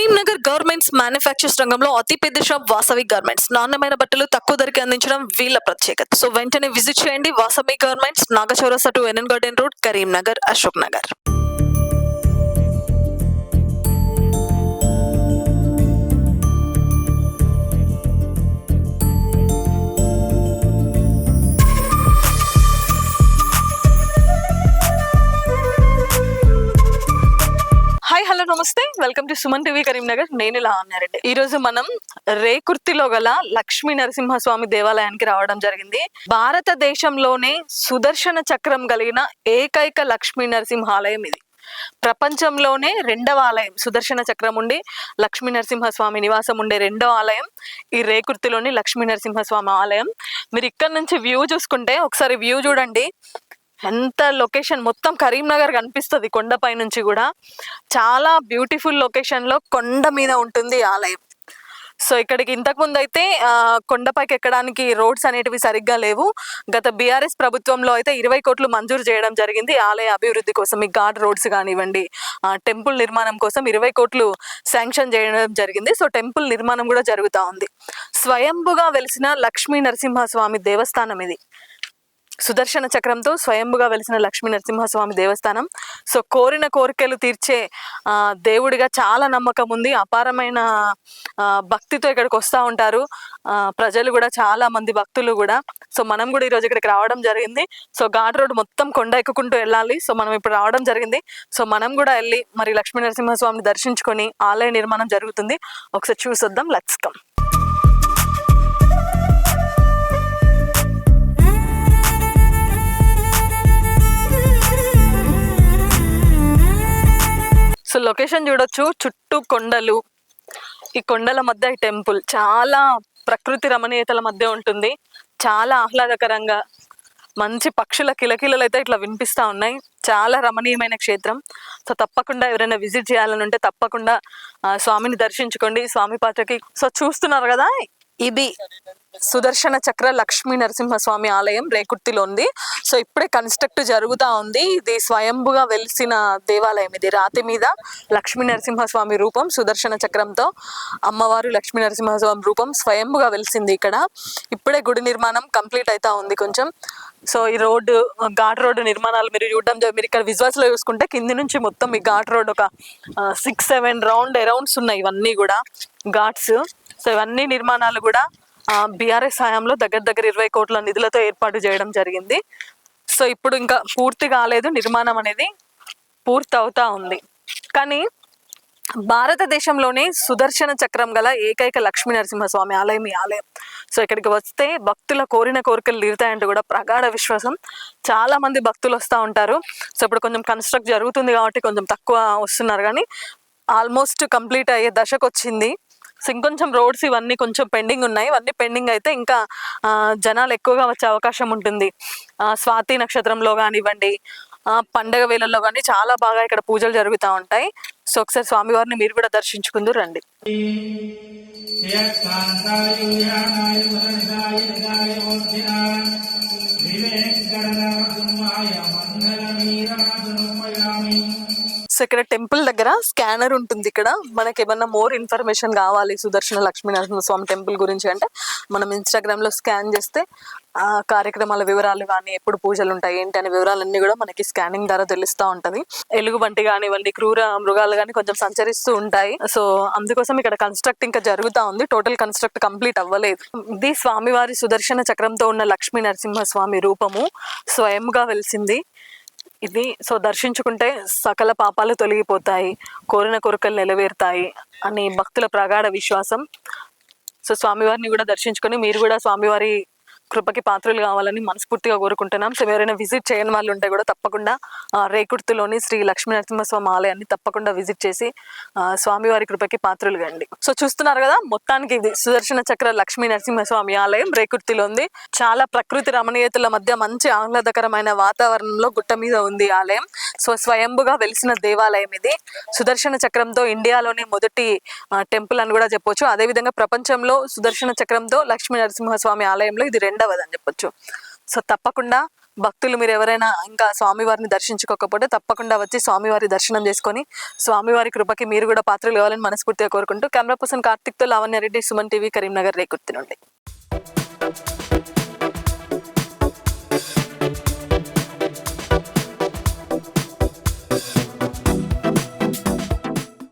Karimnagar garments manufacturers రంగంలో అతిపెద్ద shop Vasavi garments. నాణ్యమైన బట్టలు తక్కువ ధరకి అందించడం వీళ్ళ ప్రత్యేకత. సో వెంటనే విజిట్ చేయండి Vasavi garments, Nagachaurasta to N N garden road, Karimnagar, Ashok Nagar. Hi, hello, నమస్తే. Welcome to Suman TV Karimnagar. నేను ఇలా అన్నారండి. ఈ రోజు మనం రేకుర్తిలో గల లక్ష్మీ నరసింహస్వామి దేవాలయానికి రావడం జరిగింది. భారతదేశంలోనే సుదర్శన చక్రం కలిగిన ఏకైక లక్ష్మీ నరసింహాలయం ఇది. ప్రపంచంలోనే రెండవ ఆలయం, సుదర్శన చక్రం ఉండి లక్ష్మీ నరసింహస్వామి నివాసం ఉండే రెండో ఆలయం ఈ రేకుర్తిలోని లక్ష్మీ నరసింహస్వామి ఆలయం. మీరు ఇక్కడ నుంచి వ్యూ చూసుకుంటే ఒకసారి వ్యూ చూడండి. ఎంత లొకేషన్, మొత్తం కరీంనగర్ కనిపిస్తుంది కొండపై నుంచి కూడా. చాలా బ్యూటిఫుల్ లొకేషన్లో కొండ మీద ఉంటుంది ఈ ఆలయం. సో ఇక్కడికి ఇంతకుముందు అయితే కొండపైకి ఎక్కడానికి రోడ్స్ అనేటివి సరిగ్గా లేవు. గత బీఆర్ఎస్ ప్రభుత్వంలో అయితే 20 కోట్లు మంజూరు చేయడం జరిగింది ఆలయ అభివృద్ధి కోసం. ఈ ఘాట్ రోడ్స్ కానివ్వండి, టెంపుల్ నిర్మాణం కోసం 20 కోట్లు శాంక్షన్ చేయడం జరిగింది. సో టెంపుల్ నిర్మాణం కూడా జరుగుతూ ఉంది. స్వయంభుగా వెలిసిన లక్ష్మీ నరసింహస్వామి దేవస్థానం ఇది. సుదర్శన చక్రంతో స్వయంభుగా వెలిసిన లక్ష్మీ నరసింహస్వామి దేవస్థానం. సో కోరిన కోరికలు తీర్చే దేవుడిగా చాలా నమ్మకం ఉంది. అపారమైన భక్తితో ఇక్కడికి వస్తూ ఉంటారు ప్రజలు కూడా, చాలా మంది భక్తులు కూడా. సో మనం కూడా ఈరోజు ఇక్కడికి రావడం జరిగింది. సో ఘాట్ రోడ్ మొత్తం కొండ ఎక్కుకుంటూ వెళ్ళాలి. సో మనం ఇప్పుడు రావడం జరిగింది. సో మనం కూడా వెళ్ళి మరి లక్ష్మీ నరసింహస్వామిని దర్శించుకొని ఆలయ నిర్మాణం జరుగుతుంది. ఒకసారి చూసొద్దాం. Let's come. సో లొకేషన్ చూడొచ్చు, చుట్టూ కొండలు, ఈ కొండల మధ్య ఈ టెంపుల్ చాలా ప్రకృతి రమణీయతల మధ్య ఉంటుంది. చాలా ఆహ్లాదకరంగా మంచి పక్షుల కిలకిలలు అయితే ఇట్లా వినిపిస్తూ ఉన్నాయి. చాలా రమణీయమైన క్షేత్రం. సో తప్పకుండా ఎవరైనా విజిట్ చేయాలని ఉంటే తప్పకుండా స్వామిని దర్శించుకోండి, స్వామి పాత్రకి. సో చూస్తున్నారు కదా, ఇది సుదర్శన చక్ర లక్ష్మీ నరసింహస్వామి ఆలయం రేకుర్తిలో ఉంది. సో ఇప్పుడే కన్స్ట్రక్ట్ జరుగుతూ ఉంది. ఇది స్వయంభుగా వెలిసిన దేవాలయం. ఇది రాతి మీద లక్ష్మీ నరసింహస్వామి రూపం, సుదర్శన చక్రంతో అమ్మవారు లక్ష్మీ నరసింహస్వామి రూపం స్వయంభుగా వెలిసింది ఇక్కడ. ఇప్పుడే గుడి నిర్మాణం కంప్లీట్ అవుతా ఉంది కొంచెం. సో ఈ రోడ్డు, ఘాట్ రోడ్డు నిర్మాణాలు మీరు చూడడం, మీరు ఇక్కడ విజువల్స్ లో చూసుకుంటే కింది నుంచి మొత్తం ఈ ఘాట్ రోడ్ ఒక 6-7 అరౌండ్స్ ఉన్నాయి. ఇవన్నీ కూడా ఘాట్స్. సో ఇవన్నీ నిర్మాణాలు కూడా బీఆర్ఎస్ హయాంలో దగ్గర 20 కోట్ల నిధులతో ఏర్పాటు చేయడం జరిగింది. సో ఇప్పుడు ఇంకా పూర్తి కాలేదు, నిర్మాణం అనేది పూర్తి అవుతా ఉంది. కానీ భారతదేశంలోనే సుదర్శన చక్రం గల ఏకైక లక్ష్మీ నరసింహస్వామి ఆలయం ఈ ఆలయం. సో ఇక్కడికి వస్తే భక్తుల కోరిన కోరికలు తీరుతాయంటే కూడా ప్రగాఢ విశ్వాసం. చాలా మంది భక్తులు వస్తూ ఉంటారు. సో ఇప్పుడు కొంచెం కన్స్ట్రక్ట్ జరుగుతుంది కాబట్టి కొంచెం తక్కువ వస్తున్నారు, కానీ ఆల్మోస్ట్ కంప్లీట్ అయ్యే దశకు వచ్చింది. సో ఇంకొంచెం రోడ్స్ ఇవన్నీ కొంచెం పెండింగ్ ఉన్నాయి. ఇవన్నీ పెండింగ్ అయితే ఇంకా జనాలు ఎక్కువగా వచ్చే అవకాశం ఉంటుంది. స్వాతి నక్షత్రంలో కానివ్వండి, పండగ వేళల్లో కానీ చాలా బాగా ఇక్కడ పూజలు జరుగుతూ ఉంటాయి. సో ఒకసారి స్వామివారిని మీరు కూడా దర్శించుకుందూ రండి. సో ఇక్కడ టెంపుల్ దగ్గర స్కానర్ ఉంటుంది. ఇక్కడ మనకి ఏమన్నా మోర్ ఇన్ఫర్మేషన్ కావాలి సుదర్శన లక్ష్మీ నరసింహస్వామి టెంపుల్ గురించి అంటే మనం ఇన్స్టాగ్రామ్ లో స్కాన్ చేస్తే ఆ కార్యక్రమాల వివరాలు కానీ, ఎప్పుడు పూజలు ఉంటాయి ఏంటి అనే వివరాలన్నీ కూడా మనకి స్కానింగ్ ద్వారా తెలుస్తూ ఉంటది. ఎలుగుబంటి కానివ్వండి, క్రూర మృగాలు కానీ కొంచెం సంచరిస్తూ ఉంటాయి. సో అందుకోసం ఇక్కడ కన్స్ట్రక్ట్ ఇంకా జరుగుతూ ఉంది. టోటల్ కన్స్ట్రక్ట్ కంప్లీట్ అవ్వలేదు. ఇది స్వామివారి సుదర్శన చక్రంతో ఉన్న లక్ష్మీ నరసింహస్వామి రూపము స్వయంగా వెలిసింది ఇది. సో దర్శించుకుంటే సకల పాపాలు తొలగిపోతాయి, కోరిన కోరికలు నెరవేరుతాయి అని భక్తుల ప్రగాఢ విశ్వాసం. సో స్వామివారిని కూడా దర్శించుకొని మీరు కూడా స్వామివారి కృపకి పాత్రలు కావాలని మనస్ఫూర్తిగా కోరుకుంటున్నాం. సో ఎవరైనా విజిట్ చేయని వాళ్ళు ఉంటే కూడా తప్పకుండా రేకుర్తిలోని శ్రీ లక్ష్మీ నరసింహస్వామి ఆలయాన్ని తప్పకుండా విజిట్ చేసి స్వామివారి కృపకి పాత్రలు కండి. సో చూస్తున్నారు కదా, మొత్తానికి ఇది సుదర్శన చక్ర లక్ష్మీ నరసింహస్వామి ఆలయం రేకుర్తిలో ఉంది. చాలా ప్రకృతి రమణీయతల మధ్య మంచి ఆహ్లాదకరమైన వాతావరణంలో గుట్ట మీద ఉంది ఆలయం. సో స్వయంభుగా వెలిసిన దేవాలయం ఇది. సుదర్శన చక్రంతో ఇండియాలోనే మొదటి టెంపుల్ అని కూడా చెప్పొచ్చు. అదేవిధంగా ప్రపంచంలో సుదర్శన చక్రంతో లక్ష్మీ నరసింహస్వామి ఆలయంలో ఇది రెండవది అని చెప్పొచ్చు. సో తప్పకుండా భక్తులు మీరు ఎవరైనా ఇంకా స్వామివారిని దర్శించుకోకపోతే తప్పకుండా వచ్చి స్వామివారి దర్శనం చేసుకొని స్వామివారి కృపకి మీరు కూడా పాత్రలు కావాలని మనస్ఫూర్తిగా కోరుకుంటూ కెమెరా పర్సన్ కార్తిక్తో లావణ్య రెడ్డి, సుమన్ టీవీ, కరీంనగర్, రేకుర్తి నుండి.